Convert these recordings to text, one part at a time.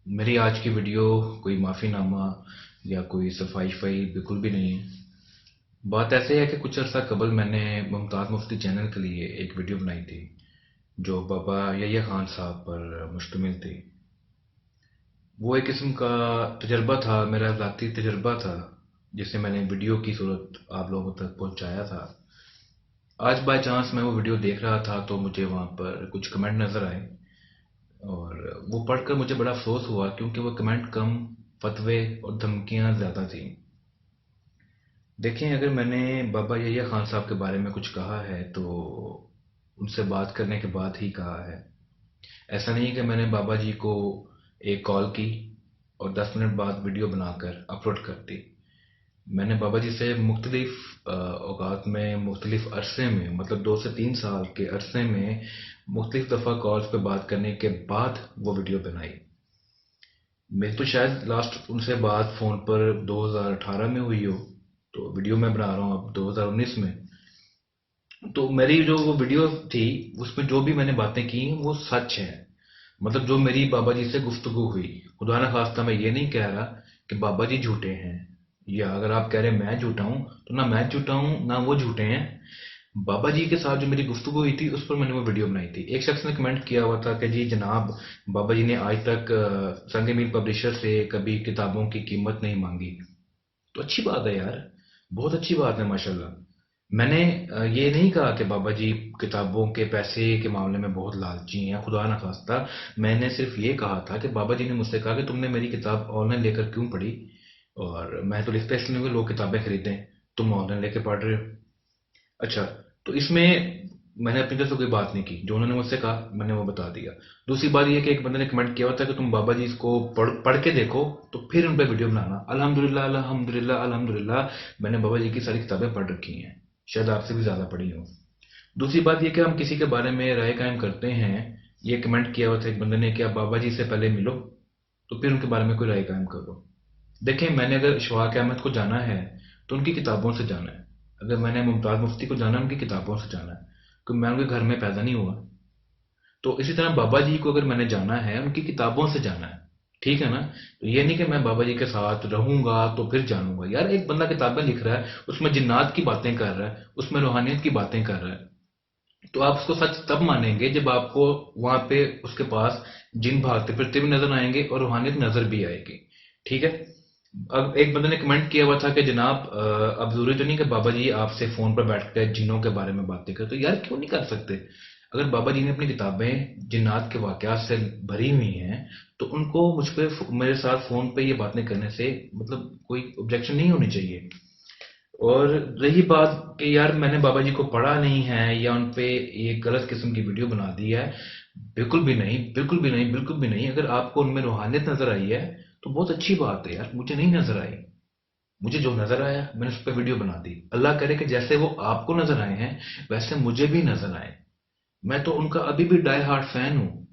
मेरी आज की वीडियो कोई माफ़ी नामा या कोई सफाई शफाई बिल्कुल भी नहीं है। बात ऐसे है कि कुछ अर्सा कबल मैंने मुमताज़ मुफ्ती चैनल के लिए एक वीडियो बनाई थी जो बाबा यह्या खान साहब पर मुश्तमिल थी। वो एक किस्म का तजर्बा था, मेरा ज़ाती तजर्बा था, जिसे मैंने वीडियो की सूरत आप लोगों तक पहुंचाया था। आज बाय चांस मैं वो वीडियो देख रहा था तो मुझे वहाँ पर कुछ कमेंट नज़र आए और वो पढ़कर मुझे बड़ा अफसोस हुआ क्योंकि वो कमेंट कम, फतवे और धमकियाँ ज़्यादा थी। देखें, अगर मैंने बाबा यह्या खान साहब के बारे में कुछ कहा है तो उनसे बात करने के बाद ही कहा है। ऐसा नहीं कि मैंने बाबा जी को एक कॉल की और 10 मिनट बाद वीडियो बनाकर अपलोड कर दी। मैंने बाबा जी से मुख्तलिफ औकात में, मुख्तलिफ अरसे में, मतलब 2 से 3 साल के अरसे में मुख्तलिफ दफ़ा कॉल्स पे बात करने के बाद वो वीडियो बनाई। मेरी तो शायद लास्ट उनसे बात फ़ोन पर 2018 में हुई हो, तो वीडियो मैं बना रहा हूँ अब 2019 में। तो मेरी जो वो वीडियो थी उसमें जो भी मैंने बातें की वो सच है। मतलब जो मेरी बाबा जी से गुफ्तगू हुई, खुदा ना खास्ता मैं ये नहीं कह रहा कि बाबा जी झूठे हैं, या अगर आप कह रहे हैं मैं झूठा हूँ तो ना मैं झूठा हूँ ना वो झूठे हैं। बाबा जी के साथ जो मेरी गुफ्तगू हुई थी उस पर मैंने वो वीडियो बनाई थी। एक शख्स ने कमेंट किया हुआ था कि जी जनाब, बाबा जी ने आज तक संग मील पब्लिशर से कभी किताबों की कीमत नहीं मांगी। तो अच्छी बात है यार, बहुत अच्छी बात है माशाल्लाह। मैंने ये नहीं कहा कि बाबा जी किताबों के पैसे के मामले में बहुत लालची हैं, खुदा ना खास्ता। मैंने सिर्फ ये कहा था कि बाबा जी ने मुझसे कहा कि तुमने मेरी किताब ऑनलाइन लेकर क्यों पढ़ी, और मैं तो लिखता इसलिए हूं कि लोग किताबें खरीदें, तुम ऑनलाइन लेके पढ़ रहे हो। अच्छा, तो इसमें मैंने अपनी तरफ से कोई बात नहीं की, जो उन्होंने मुझसे कहा मैंने वो बता दिया। दूसरी बात ये कि एक बंदे ने कमेंट किया हुआ था कि तुम बाबा जी इसको पढ़ पढ़ के देखो तो फिर उन पर वीडियो बनाना। अल्हम्दुलिल्लाह अल्हम्दुलिल्लाह अल्हम्दुलिल्लाह, मैंने बाबा जी की सारी किताबें पढ़ रखी हैं, शायद आपसे भी ज्यादा पढ़ी हो। दूसरी बात ये कि हम किसी के बारे में राय कायम करते हैं। ये कमेंट किया हुआ था एक बंदे ने कि आप बाबा जी से पहले मिलो तो फिर उनके बारे में कोई राय कायम करो। देखें, मैंने अगर इशफाक अहमद को जाना है तो उनकी किताबों से जाना है। अगर मैंने मुमताज मुफ्ती को जाना है उनकी किताबों से जाना है, क्योंकि मैं उनके घर में पैदा नहीं हुआ। तो इसी तरह बाबा जी को अगर मैंने जाना है उनकी किताबों से जाना है। ठीक है ना? तो ये नहीं कि मैं बाबा जी के साथ रहूंगा तो फिर जानूंगा। यार, एक बंदा किताबें लिख रहा है, उसमें जिन्नात की बातें कर रहा है, उसमें रूहानियत की बातें कर रहा है, तो आप उसको सच तब मानेंगे जब आपको वहां पे उसके पास जिन भागते फिरते भी नजर आएंगे और रूहानियत नजर भी आएगी। ठीक है? अब एक बंदे ने कमेंट किया हुआ था कि जनाब, अब जरूरी तो नहीं कि बाबा जी आपसे फोन पर बैठ कर जिन्नों के बारे में बातें करें। तो यार, क्यों नहीं कर सकते? अगर बाबा जी ने अपनी किताबें जिन्नात के वाकयात से भरी हुई हैं तो उनको मुझ पे मेरे साथ फोन पे ये बातें करने से मतलब कोई ऑब्जेक्शन नहीं होनी चाहिए। और रही बात कि यार मैंने बाबा जी को पढ़ा नहीं है या उन पे ये गलत किस्म की वीडियो बना दी है, बिल्कुल भी नहीं, बिल्कुल भी नहीं, बिल्कुल भी नहीं। अगर आपको उनमें रूहानियत नजर आई है तो बहुत अच्छी बात है यार, मुझे नहीं नजर आई। मुझे जो नजर आया मैंने उस पर वीडियो बना दी। अल्लाह करे कि जैसे वो आपको नजर आए हैं वैसे मुझे भी नजर आए। मैं तो उनका अभी भी डाई हार्ट फैन हूँ।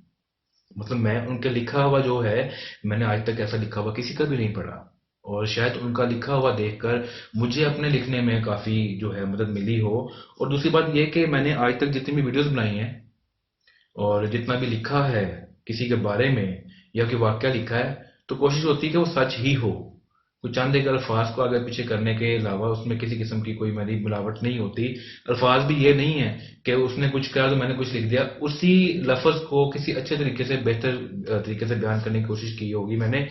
मतलब मैं उनके लिखा हुआ जो है, मैंने आज तक ऐसा लिखा हुआ किसी का भी नहीं पढ़ा। और शायद उनका लिखा हुआ देखकर मुझे अपने लिखने में काफी जो है मदद मिली हो। और दूसरी बात यह कि मैंने आज तक जितनी भी वीडियोस बनाई हैं और जितना भी लिखा है किसी के बारे में या कोई वाक्य लिखा है, तो कोशिश होती है कि वो सच ही हो। कुछ चंद एक अल्फाज को आगे पीछे करने के अलावा उसमें किसी किस्म की कोई मेरी मिलावट नहीं होती। अल्फाज भी ये नहीं है कि उसने कुछ कहा तो मैंने कुछ लिख दिया। उसी लफ्ज को किसी अच्छे तरीके से, बेहतर तरीके से बयान करने की कोशिश की होगी मैंने,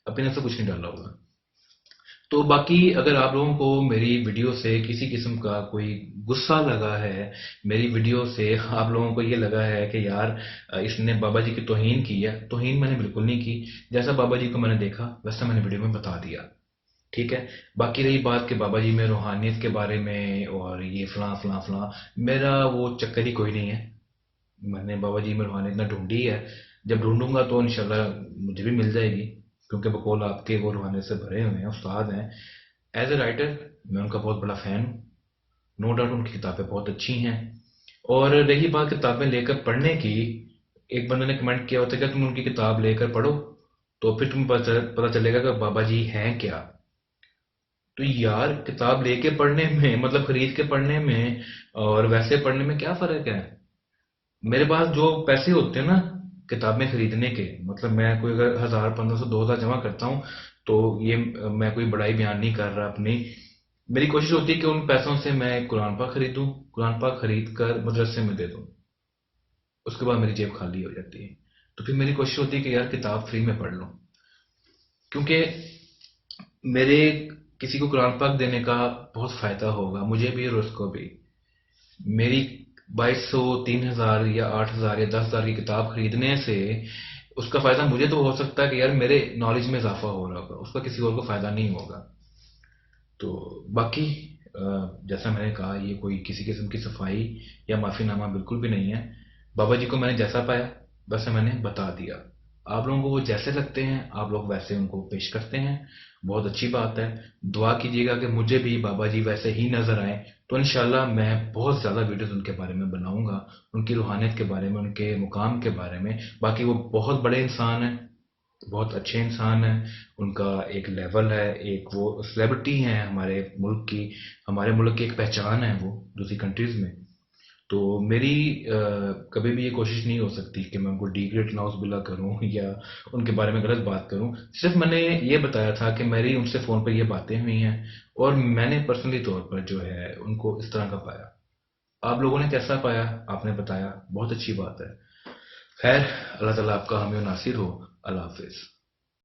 अपने तरफ से कुछ नहीं डाला होगा। तो बाकी अगर आप लोगों को मेरी वीडियो से किसी किस्म का कोई गुस्सा लगा है, मेरी वीडियो से आप लोगों को ये लगा है कि यार इसने बाबा जी की तौहीन की है, तौहीन मैंने बिल्कुल नहीं की। जैसा बाबा जी को मैंने देखा वैसा मैंने वीडियो में बता दिया। ठीक है? बाकी रही बात कि बाबा जी में रूहानियत के बारे में और ये फलां फलां फलां, मेरा वो चक्कर ही कोई नहीं है। मैंने बाबा जी में रूहानियत ना ढूंढी है, जब ढूंढूंगा तो इंशाल्लाह मुझे भी मिल जाएगी, क्योंकि बकौल आपके वो रूहानियत से भरे हुए हैं, उस्ताद हैं। एज ए राइटर मैं उनका बहुत बड़ा फैन हूँ। नो डाउट उनकी किताबें बहुत अच्छी हैं। और रही बात किताबें लेकर पढ़ने की, एक बंदे ने कमेंट किया होता है कि तुम उनकी किताब लेकर पढ़ो तो फिर तुम्हें पता चलेगा कि बाबा जी हैं क्या। तो यार, किताब लेके पढ़ने में मतलब खरीद के पढ़ने में और वैसे पढ़ने में क्या फर्क है? मेरे पास जो पैसे होते हैं ना کتابیں خریدنے کے، مطلب میں کوئی اگر 1,000 1,500 2,000 جمع کرتا ہوں تو یہ میں کوئی بڑائی بیان نہیں کر رہا اپنی. میری کوشش ہوتی ہے کہ ان پیسوں سے میں قرآن پاک خریدوں، قرآن پاک خرید کر مدرسے میں دے دوں. اس کے بعد میری جیب خالی ہو جاتی ہے. تو پھر میری کوشش ہوتی ہے کہ یار کتاب فری میں پڑھ لوں، کیونکہ میرے کسی کو قرآن پاک دینے کا بہت فائدہ ہوگا، مجھے بھی اور اس کو بھی. میری 2,200 3,000 یا 8,000 یا 10,000 کی کتاب خریدنے سے اس کا فائدہ مجھے تو ہو سکتا ہے کہ یار میرے نالج میں اضافہ ہو رہا ہوگا، اس کا کسی اور کو فائدہ نہیں ہوگا. تو باقی جیسا میں نے کہا، یہ کوئی کسی قسم کی صفائی یا معافی نامہ بالکل بھی نہیں ہے. بابا جی کو میں نے جیسا پایا ویسا میں نے بتا دیا. آپ لوگوں کو وہ جیسے لگتے ہیں آپ لوگ ویسے ان کو پیش کرتے ہیں، بہت اچھی بات ہے. دعا کیجیے گا کہ مجھے بھی بابا جی ویسے ہی نظر آئیں، تو انشاءاللہ میں بہت زیادہ ویڈیوز ان کے بارے میں بناؤں گا، ان کی روحانیت کے بارے میں، ان کے مقام کے بارے میں. باقی وہ بہت بڑے انسان ہیں، بہت اچھے انسان ہیں. ان کا ایک لیول ہے، ایک وہ سیلیبریٹی ہیں ہمارے ملک کی، ہمارے ملک کی ایک پہچان ہے وہ دوسری کنٹریز میں. تو میری کبھی بھی یہ کوشش نہیں ہو سکتی کہ میں ان کو ڈیگریڈ ناؤز بلا کروں یا ان کے بارے میں غلط بات کروں. صرف میں نے یہ بتایا تھا کہ میری ان سے فون پہ یہ باتیں ہوئی ہیں اور میں نے پرسنلی طور پر جو ہے ان کو اس طرح کا پایا. آپ لوگوں نے کیسا پایا آپ نے بتایا، بہت اچھی بات ہے. خیر، اللہ تعالیٰ آپ کا حامی و ناصر ہو. اللہ حافظ.